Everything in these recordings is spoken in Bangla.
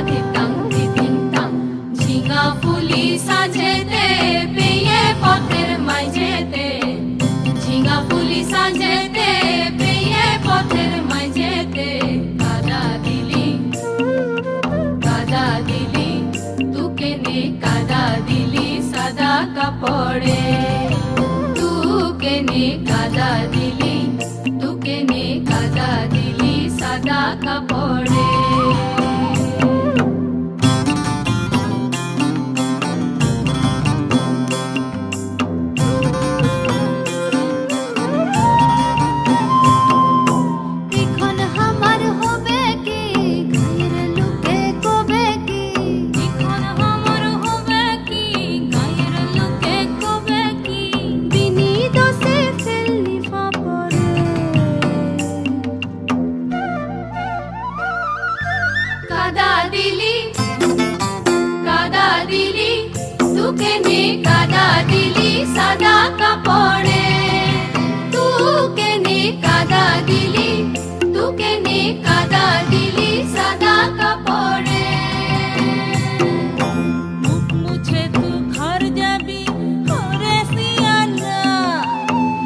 ধিতাং ধিতিং ঝিঙা ফুলি সাজেতে পেয়ে পথের মাঝেতে ঝিঙা ফুলি সাজেতে পেয়ে পথের মাঝেতে কাদা দিলি তুকে নে কাদা দিলি সাদা কাপড়ে তুকে নে কাদা দিলি সাদা কাপড়ে কাদা দিলি তুকে নে কাদা দিলি সাদা কাপড়ে তুকে নে কাদা দিলি সাদা কাপড়ে মুখ মুছে তু ঘর যাবি ঘরে সিয়ানা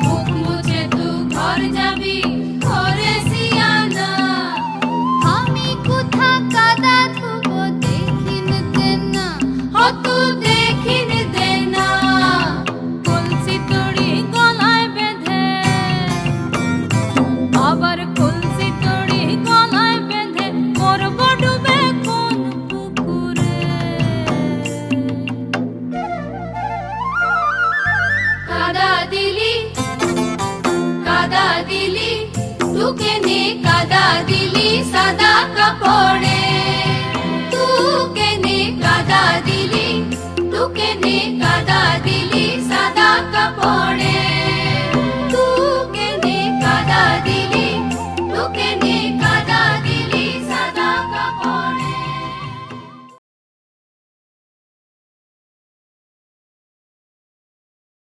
মুখ মুছে তু ঘর যাবি ঘরে সিয়ানা আমি কোথা কাদা থুবো দেখিন দেনা হতু দেখিন দেনা কলসি তড়ি গলায় বেঁধে আবার কলসি তড়ি গলায় বেঁধে করব ডুবে কোন পুকুরে কাদা দিলি তুকে নে কাদা দিলি সাদা কাপড়ে